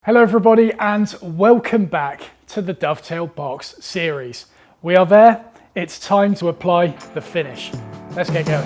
Hello everybody and welcome back to the Dovetail box series. We are there, it's time to apply the finish. Let's get going.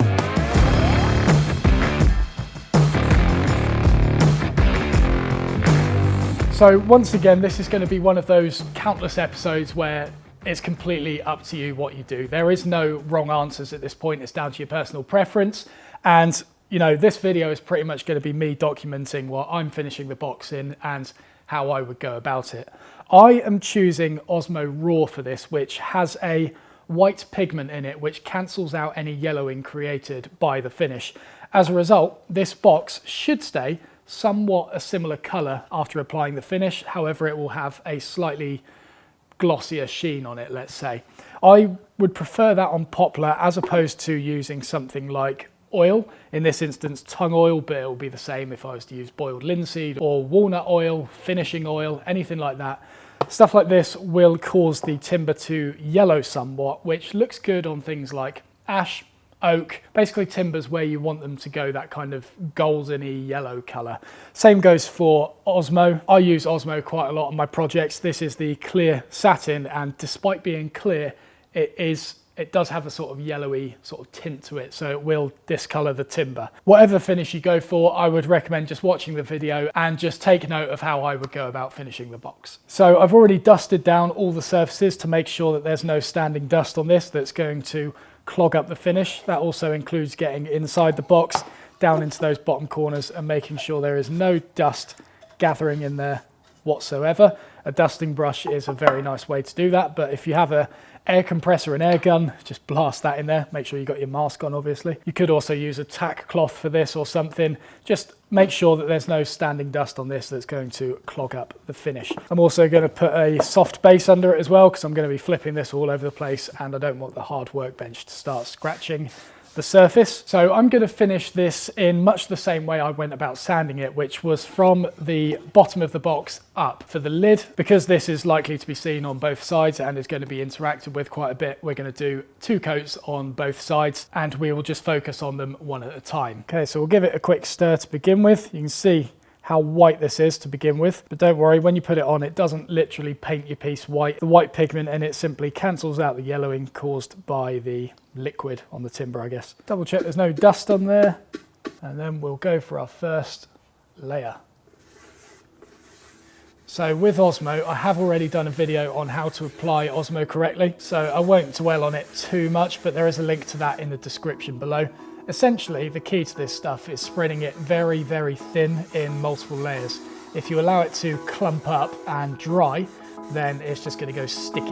So once again, this is going to be one of those countless episodes where it's completely up to you what you do. There is no wrong answers at this point, it's down to your personal preference. And you know, this video is pretty much going to be me documenting what I'm finishing the box in and how I would go about it. I am choosing OSMO Raw for this, which has a white pigment in it, which cancels out any yellowing created by the finish. As a result, this box should stay somewhat a similar color after applying the finish. However, it will have a slightly glossier sheen on it, let's say. I would prefer that on poplar as opposed to using something like oil, in this instance tung oil, but it will be the same if I was to use boiled linseed or walnut oil, finishing oil, anything like that. Stuff like this will cause the timber to yellow somewhat, which looks good on things like ash, oak, basically timbers where you want them to go that kind of golden-y yellow colour. Same goes for OSMO. I use OSMO quite a lot on my projects. This is the clear satin, and despite being clear, it does have a sort of yellowy sort of tint to it, so it will discolour the timber. Whatever finish you go for, I would recommend just watching the video and just take note of how I would go about finishing the box. So I've already dusted down all the surfaces to make sure that there's no standing dust on this that's going to clog up the finish. That also includes getting inside the box, down into those bottom corners and making sure there is no dust gathering in there whatsoever. A dusting brush is a very nice way to do that, but if you have a air compressor and air gun, just blast that in there. Make sure you got your mask on, obviously. You could also use a tack cloth for this or something. Just make sure that there's no standing dust on this that's going to clog up the finish. I'm also going to put a soft base under it as well, because I'm going to be flipping this all over the place and I don't want the hard workbench to start scratching the surface. So I'm going to finish this in much the same way I went about sanding it, which was from the bottom of the box up. For the lid, because this is likely to be seen on both sides and is going to be interacted with quite a bit, we're going to do 2 coats on both sides and we will just focus on them one at a time. Okay, so we'll give it a quick stir to begin with. You can see how white this is to begin with, but don't worry, when you put it on, it doesn't literally paint your piece white. The white pigment in it simply cancels out the yellowing caused by the liquid on the timber, I guess. Double check there's no dust on there, and then we'll go for our first layer. So with OSMO, I have already done a video on how to apply OSMO correctly, so I won't dwell on it too much, but there is a link to that in the description below. Essentially, the key to this stuff is spreading it very, very thin in multiple layers. If you allow it to clump up and dry, then it's just going to go sticky.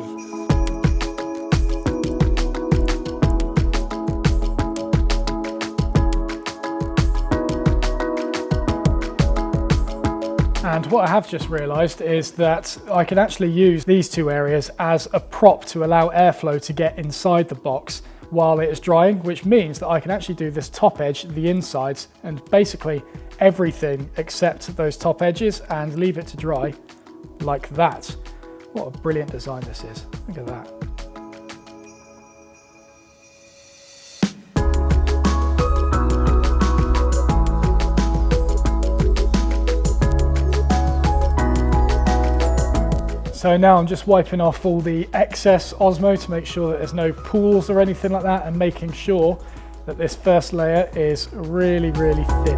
And what I have just realised is that I can actually use these 2 areas as a prop to allow airflow to get inside the box while it is drying, which means that I can actually do this top edge, the insides, and basically everything except those top edges and leave it to dry like that. What a brilliant design this is. Look at that. So now I'm just wiping off all the excess OSMO to make sure that there's no pools or anything like that, and making sure that this first layer is really, really thin.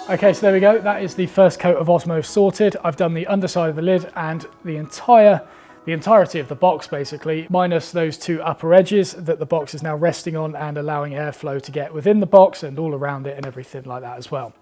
Okay, so there we go. That is the first coat of OSMO sorted. I've done the underside of the lid and the entirety of the box, basically, minus those 2 upper edges that the box is now resting on and allowing airflow to get within the box and all around it and everything like that as well.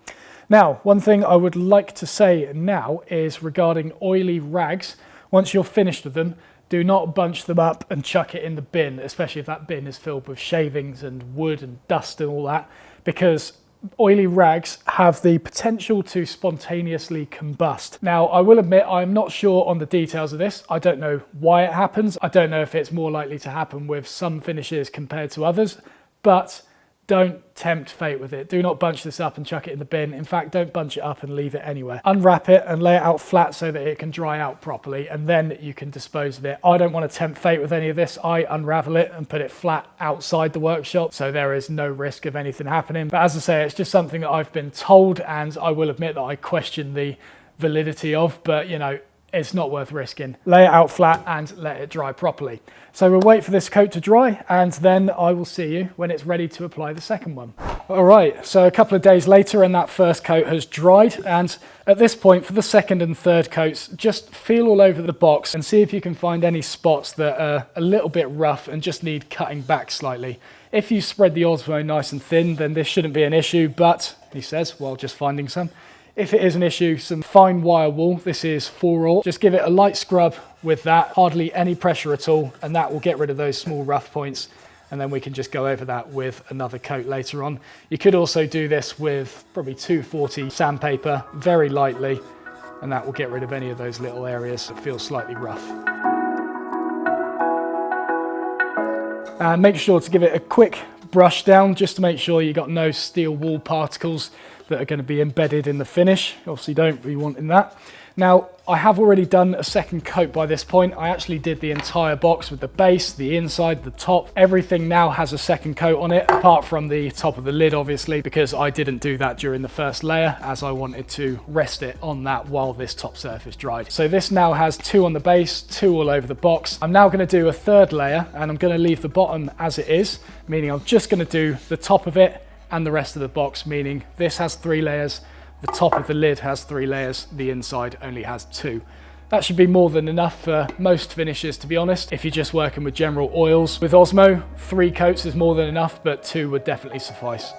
Now, one thing I would like to say now is regarding oily rags. Once you're finished with them, do not bunch them up and chuck it in the bin, especially if that bin is filled with shavings and wood and dust and all that, because oily rags have the potential to spontaneously combust. Now, I will admit I'm not sure on the details of this. I don't know why it happens. I don't know if it's more likely to happen with some finishes compared to others, but don't tempt fate with it. Do not bunch this up and chuck it in the bin. In fact, don't bunch it up and leave it anywhere. Unwrap it and lay it out flat so that it can dry out properly, and then you can dispose of it. I don't want to tempt fate with any of this. I unravel it and put it flat outside the workshop, so there is no risk of anything happening. But as I say, it's just something that I've been told, and I will admit that I question the validity of, but you know, it's not worth risking. Lay it out flat and let it dry properly. So we'll wait for this coat to dry, and then I will see you when it's ready to apply the second one. All right, so a couple of days later and that first coat has dried, and at this point for the second and third coats, just feel all over the box and see if you can find any spots that are a little bit rough and just need cutting back slightly. If you spread the OSMO nice and thin, then this shouldn't be an issue, but, he says, while just finding some, if it is an issue, some fine wire wool, this is 4-aught, just give it a light scrub with that, hardly any pressure at all, and that will get rid of those small rough points, and then we can just go over that with another coat later on. You could also do this with probably 240 sandpaper, very lightly, and that will get rid of any of those little areas that feel slightly rough. And make sure to give it a quick brush down just to make sure you got no steel wool particles that are going to be embedded in the finish. Obviously don't be wanting that. Now, I have already done a second coat by this point. I actually did the entire box with the base, the inside, the top. Everything now has a second coat on it, apart from the top of the lid, obviously, because I didn't do that during the first layer, as I wanted to rest it on that while this top surface dried. So this now has 2 on the base, 2 all over the box. I'm now going to do a third layer, and I'm going to leave the bottom as it is, meaning I'm just going to do the top of it and the rest of the box, meaning this has 3 layers, the top of the lid has 3 layers, the inside only has 2. That should be more than enough for most finishes, to be honest, if you're just working with general oils. With OSMO, 3 coats is more than enough, but 2 would definitely suffice.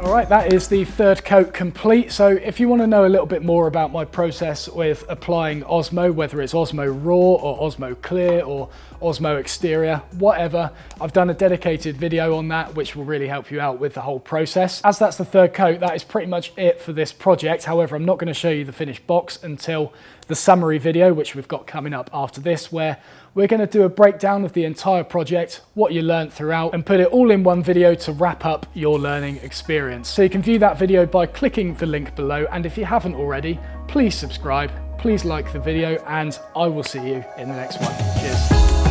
Right, that is the third coat complete. So if you want to know a little bit more about my process with applying OSMO, whether it's OSMO Raw or OSMO Clear or OSMO Exterior, whatever, I've done a dedicated video on that, which will really help you out with the whole process. As that's the third coat, that is pretty much it for this project. However, I'm not going to show you the finished box until the summary video, which we've got coming up after this, where we're going to do a breakdown of the entire project, what you learned throughout, and put it all in one video to wrap up your learning experience. So you can view that video by clicking the link below, and if you haven't already, please subscribe, please like the video, and I will see you in the next one. Cheers.